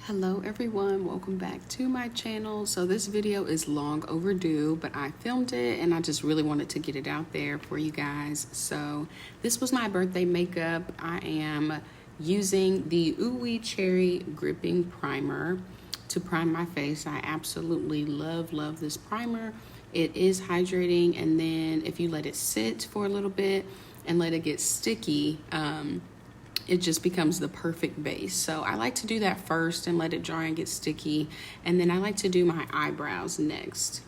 Hello everyone, welcome back to my channel. So this video is long overdue, but I filmed it and I just really wanted to get it out there for you guys. So this was my birthday makeup. I am using the Ooey Cherry Gripping Primer to prime my face. I absolutely love this primer. It is hydrating, and then if you let it sit for a little bit and let it get sticky, it just becomes the perfect base. So I like to do that first and let it dry and get sticky. And then I like to do my eyebrows next.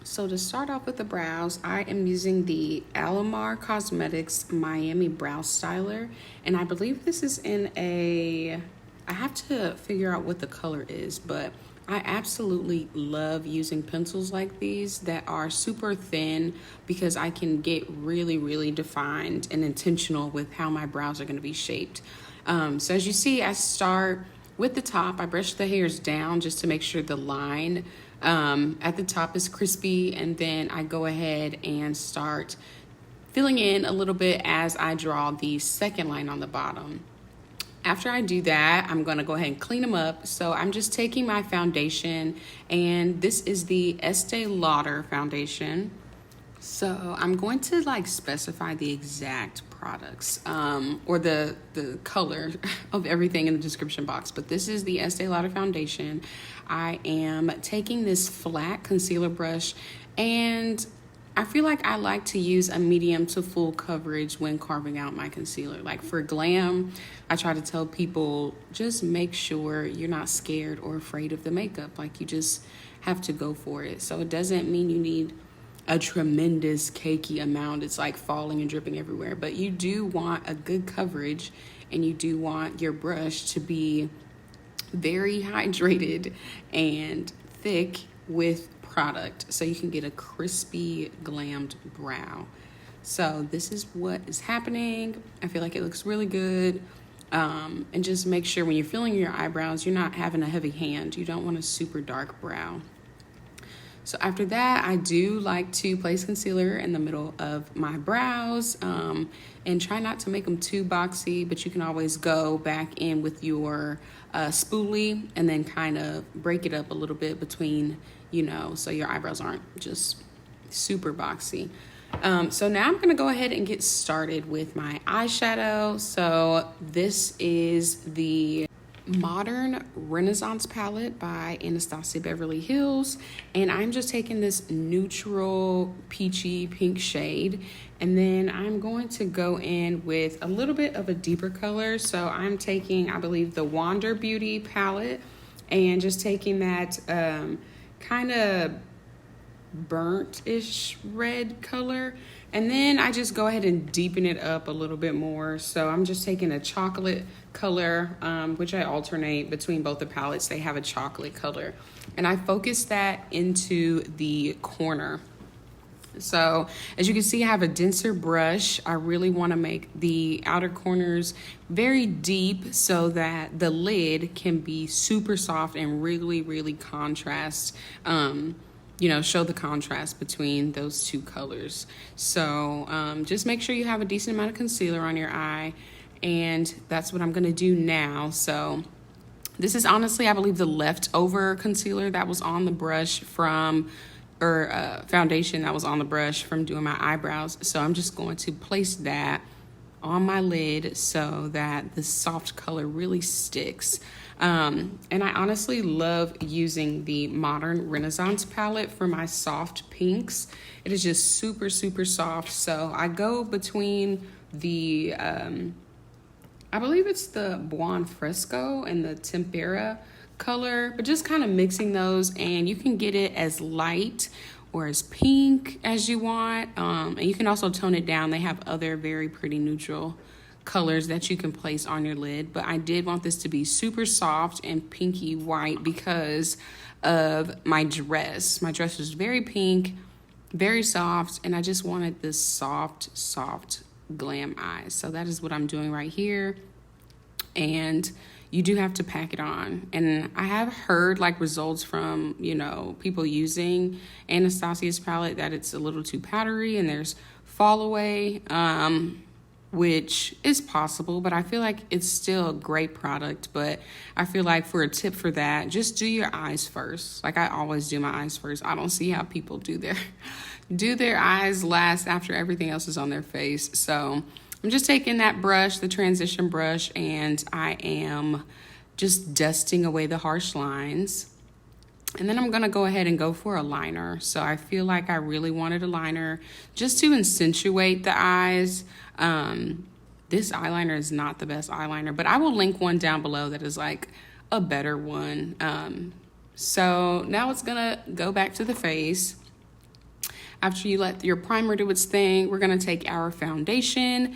So to start off with the brows, I am using the Alamar Cosmetics Miami Brow Styler. And I believe this is in a, I have to figure out what the color is, but I absolutely love using pencils like these that are super thin because I can get really defined and intentional with how my brows are going to be shaped. So as you see, I start with the top. I brush the hairs down just to make sure the line at the top is crispy, and then I go ahead and start filling in a little bit as I draw the second line on the bottom. After I do that, I'm gonna go ahead and clean them up. So I'm just taking my foundation, and this is the Estee Lauder foundation. So I'm going to specify the exact products or the color of everything in the description box, but this is the Estee Lauder foundation. I am taking this flat concealer brush, and I feel like I like to use a medium to full coverage when carving out my concealer. Like for Glam, I try to tell people just make sure you're not scared or afraid of the makeup. Like you just have to go for it. So it doesn't mean you need a tremendous cakey amount. It's like falling and dripping everywhere. But you do want a good coverage, and you do want your brush to be very hydrated and thick with product so you can get a crispy glammed brow. So this is what is happening. I feel like it looks really good. And just make sure when you're filling your eyebrows, you're not having a heavy hand. You don't want a super dark brow. So after that, I do like to place concealer in the middle of my brows and try not to make them too boxy, but you can always go back in with your spoolie and then kind of break it up a little bit between, so your eyebrows aren't just super boxy. So now I'm gonna go ahead and get started with my eyeshadow. So this is the Modern Renaissance palette by Anastasia Beverly Hills, and I'm just taking this neutral peachy pink shade, and then I'm going to go in with a little bit of a deeper color. So I'm taking, I believe, the Wander Beauty palette, and just taking that kind of burnt-ish red color, and then I just go ahead and deepen it up a little bit more. So I'm just taking a chocolate color, which I alternate between both the palettes. They have a chocolate color, and I focus that into the corner. So as you can see, I have a denser brush. I really want to make the outer corners very deep so that the lid can be super soft and really contrast, show the contrast between those two colors. So just make sure you have a decent amount of concealer on your eye, and that's what I'm gonna do now. So this is honestly, I believe, the leftover concealer that was on the brush foundation that was on the brush from doing my eyebrows. So I'm just going to place that on my lid so that the soft color really sticks. And I honestly love using the Modern Renaissance palette for my soft pinks. It is just super soft. So I go between the, I believe it's the Buon Fresco and the Tempera color, but just kind of mixing those, and you can get it as light or as pink as you want. And you can also tone it down. They have other very pretty neutral colors that you can place on your lid, but I did want this to be super soft and pinky white because of my dress. My dress was very pink, very soft, and I just wanted this soft glam eyes. So that is what I'm doing right here, and you do have to pack it on. And I have heard results from, people using Anastasia's palette that it's a little too powdery and there's fall away. which is possible, but I feel like it's still a great product. But I feel like for a tip for that, just do your eyes first. Like I always do my eyes first. I don't see how people do their eyes last after everything else is on their face. So I'm just taking that brush, the transition brush, and I am just dusting away the harsh lines. And then I'm going to go ahead and go for a liner. So I feel like I really wanted a liner just to accentuate the eyes. This eyeliner is not the best eyeliner, but I will link one down below that is like a better one. So now it's going to go back to the face. After you let your primer do its thing, we're going to take our foundation.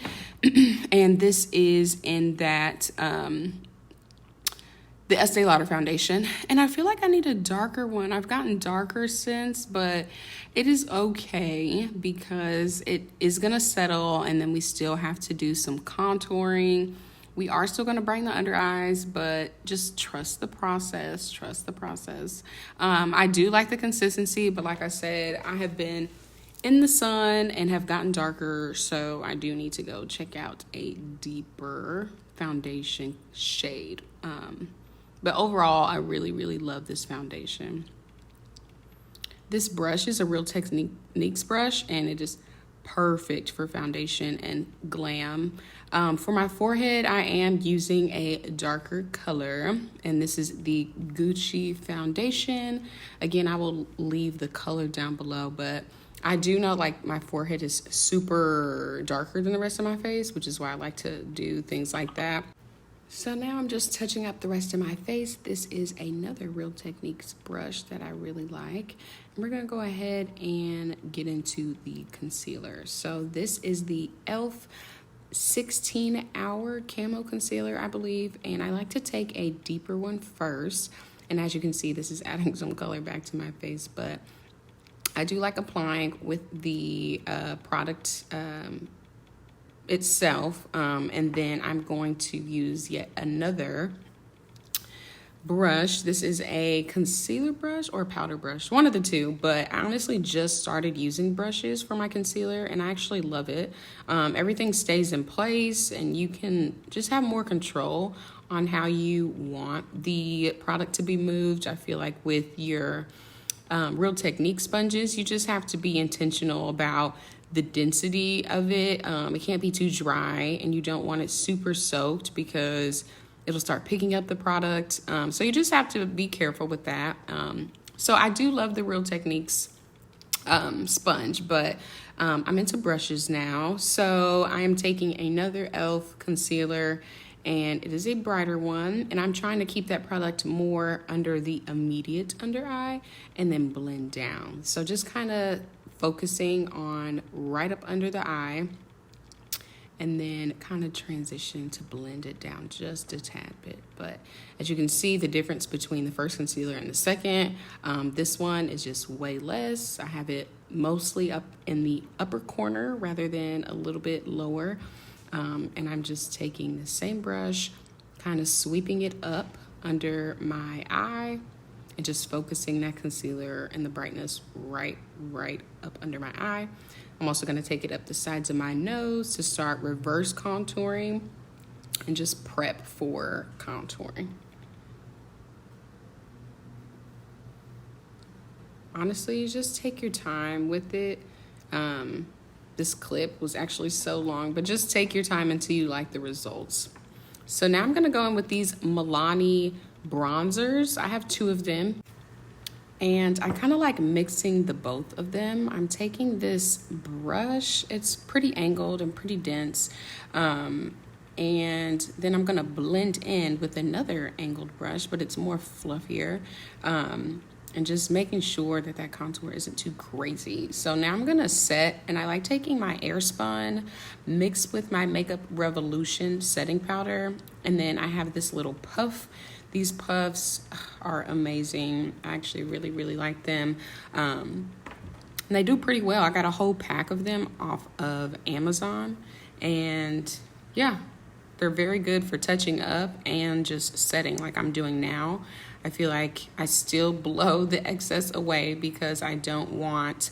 And this is in that... the Estee Lauder foundation, and I feel like I need a darker one. I've gotten darker since, but it is okay because it is gonna settle, and then we still have to do some contouring. We are still gonna brighten the under eyes, but just trust the process. I do like the consistency, but like I said, I have been in the sun and have gotten darker, so I do need to go check out a deeper foundation shade. But overall, I really, really love this foundation. This brush is a Real Techniques brush, and it is perfect for foundation and glam. For my forehead, I am using a darker color, and this is the Gucci foundation. Again, I will leave the color down below, but I do know like my forehead is super darker than the rest of my face, which is why I like to do things like that. So now I'm just touching up the rest of my face. This is another Real Techniques brush that I really like. And we're gonna go ahead and get into the concealer. So this is the e.l.f. 16-hour camo concealer, I believe. And I like to take a deeper one first. And as you can see, this is adding some color back to my face, but I do like applying with the product itself, and then I'm going to use yet another brush. This is a concealer brush or a powder brush, one of the two, but I honestly just started using brushes for my concealer and I actually love it. Everything stays in place and you can just have more control on how you want the product to be moved. I feel like with your Real Techniques sponges, you just have to be intentional about the density of it. It can't be too dry and you don't want it super soaked because it'll start picking up the product. So you just have to be careful with that. So I do love the Real Techniques sponge, but I'm into brushes now. So I am taking another e.l.f. concealer, and it is a brighter one, and I'm trying to keep that product more under the immediate under eye and then blend down. So just kind of focusing on right up under the eye and then kind of transition to blend it down just a tad bit. But as you can see, the difference between the first concealer and the second, this one is just way less. I have it mostly up in the upper corner rather than a little bit lower. And I'm just taking the same brush, kind of sweeping it up under my eye and just focusing that concealer and the brightness right up under my eye. I'm also going to take it up the sides of my nose to start reverse contouring and just prep for contouring. Honestly, you just take your time with it. This clip was actually so long, but just take your time until you like the results. So now I'm going to go in with these Milani bronzers. I have two of them. And I kind of like mixing the both of them. I'm taking this brush. It's pretty angled and pretty dense. And then I'm going to blend in with another angled brush, but it's more fluffier. And just making sure that that contour isn't too crazy. So now I'm going to set, and I like taking my Airspun mixed with my Makeup Revolution setting powder. And then I have this little puff. These puffs are amazing. I actually really like them. And they do pretty well. I got a whole pack of them off of Amazon. And yeah, they're very good for touching up and just setting like I'm doing now. I feel like I still blow the excess away because I don't want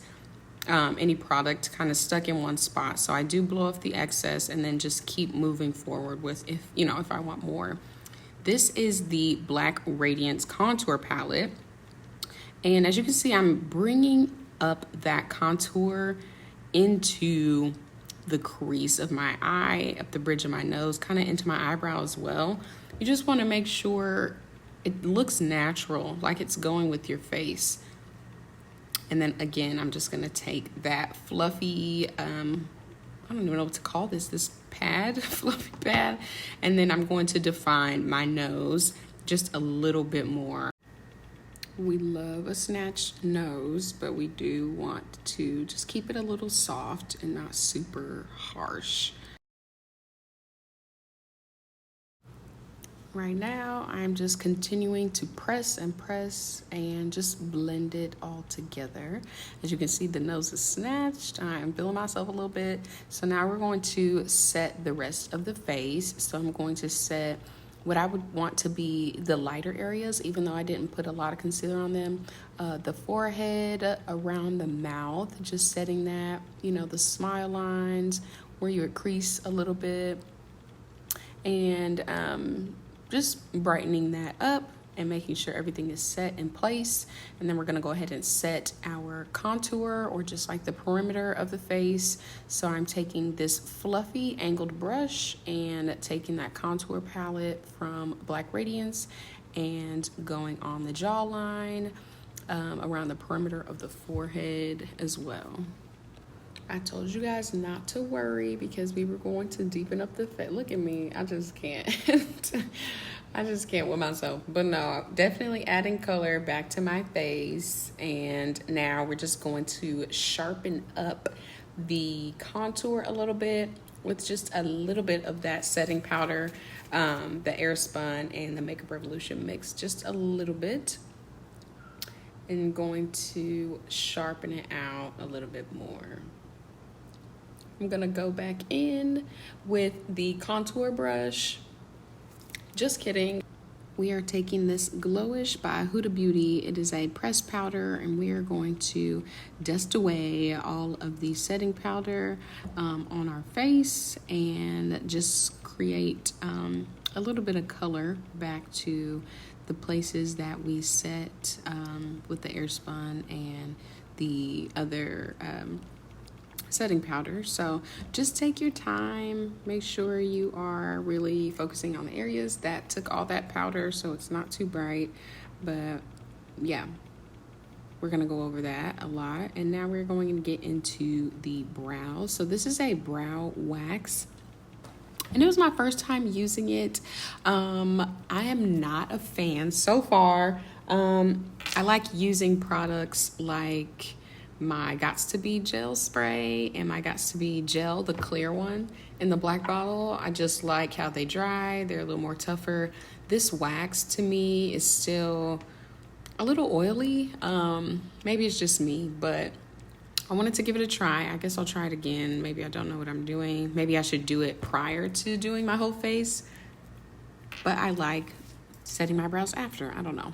any product kind of stuck in one spot. So I do blow off the excess and then just keep moving forward with, if I want more. This is the Black Radiance Contour Palette. And as you can see, I'm bringing up that contour into the crease of my eye, up the bridge of my nose, kind of into my eyebrow as well. You just want to make sure it looks natural, like it's going with your face. And then again, I'm just gonna take that fluffy, I don't even know what to call this pad, fluffy pad. And then I'm going to define my nose just a little bit more. We love a snatched nose, but we do want to just keep it a little soft and not super harsh. Right now, I'm just continuing to press and just blend it all together. As you can see, the nose is snatched. I'm feeling myself a little bit. So now we're going to set the rest of the face. So I'm going to set what I would want to be the lighter areas, even though I didn't put a lot of concealer on them. The forehead, around the mouth, just setting that, the smile lines where you would crease a little bit. And just brightening that up and making sure everything is set in place. And then we're gonna go ahead and set our contour, or just like the perimeter of the face. So I'm taking this fluffy angled brush and taking that contour palette from Black Radiance and going on the jawline, around the perimeter of the forehead as well. I told you guys not to worry because we were going to deepen up the face. Look at me, I just can't. I just can't with myself. But no, definitely adding color back to my face. And now we're just going to sharpen up the contour a little bit with just a little bit of that setting powder, the Airspun and the Makeup Revolution mix, just a little bit. And going to sharpen it out a little bit more. I'm gonna go back in with the contour brush. Just kidding. We are taking this Glowish by Huda Beauty. It is a pressed powder, and we are going to dust away all of the setting powder on our face and just create a little bit of color back to the places that we set with the Airspun and the other setting powder. So just take your time, make sure you are really focusing on the areas that took all that powder so it's not too bright. But yeah, we're gonna go over that a lot. And now we're going to get into the brows. So this is a brow wax, and it was my first time using it. I am not a fan so far. I like using products like my Gots to Be gel spray and my Gots to Be gel, the clear one in the black bottle. I just like how they dry. They're a little more tougher. This wax to me is still a little oily. Maybe it's just me, but I wanted to give it a try. I guess I'll try it again. Maybe I don't know what I'm doing. Maybe I should do it prior to doing my whole face, but I like setting my brows after. I don't know.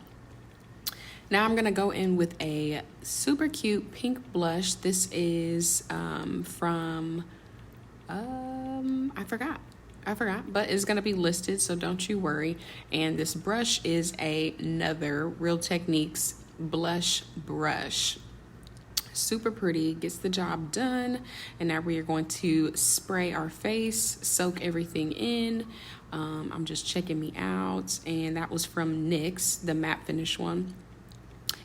Now I'm gonna go in with a super cute pink blush. This is from, I forgot, but it's gonna be listed, so don't you worry. And this brush is another Real Techniques blush brush. Super pretty, gets the job done. And now we are going to spray our face, soak everything in. I'm just checking me out, and that was from NYX, the matte finish one.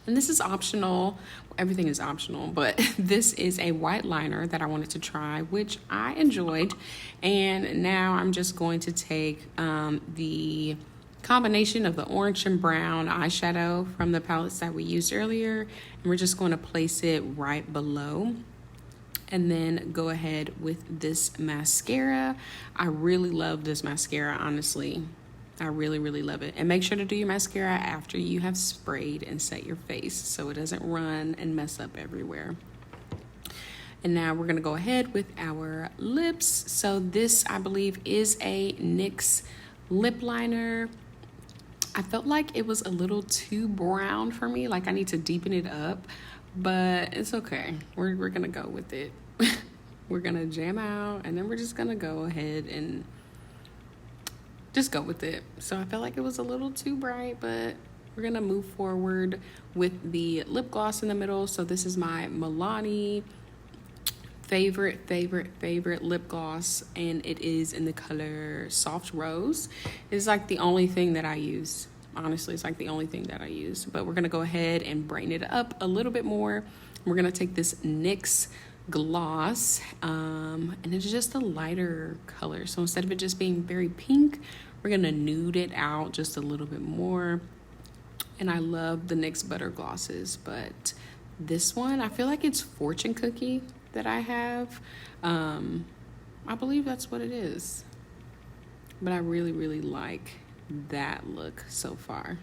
And this is optional. Everything is optional, but this is a white liner that I wanted to try, which I enjoyed. And now I'm just going to take the combination of the orange and brown eyeshadow from the palettes that we used earlier, and we're just going to place it right below. And then go ahead with this mascara. I really love this mascara, honestly. I really, really love it. And make sure to do your mascara after you have sprayed and set your face so it doesn't run and mess up everywhere. And now we're gonna go ahead with our lips. So this, I believe, is a NYX lip liner. I felt like it was a little too brown for me, like I need to deepen it up. but it's okay. We're gonna go with it. We're gonna jam out, and then we're just gonna go ahead and just go with it. So I felt like it was a little too bright, but we're gonna move forward with the lip gloss in the middle. So this is my Milani favorite lip gloss, and it is in the color Soft Rose. It's like the only thing that I use. Honestly, it's like the only thing that I use. But we're gonna go ahead and brighten it up a little bit more. We're gonna take this NYX gloss, and it's just a lighter color. So instead of it just being very pink, we're gonna nude it out just a little bit more. And I love the NYX butter glosses, but this one, I feel like it's Fortune Cookie that I have. I believe that's what it is, but I really like that look so far.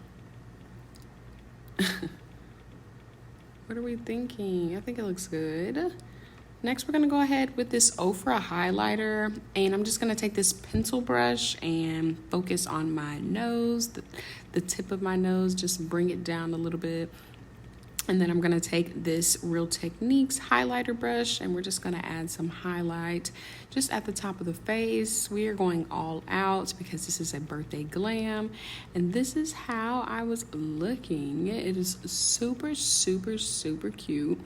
What are we thinking? I think it looks good. Next, we're gonna go ahead with this OFRA highlighter, and I'm just gonna take this pencil brush and focus on my nose, the tip of my nose, just bring it down a little bit. And then I'm gonna take this Real Techniques highlighter brush, and we're just gonna add some highlight just at the top of the face. We are going all out because this is a birthday glam, and this is how I was looking. It is super cute.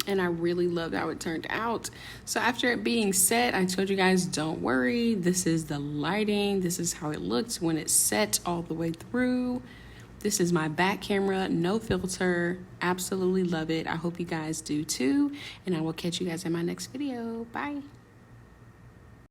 And I really loved how it turned out. So after it being set, I told you guys, don't worry. This is the lighting. This is how it looked when it's set all the way through. This is my back camera, no filter. Absolutely love it. I hope you guys do too. And I will catch you guys in my next video. Bye.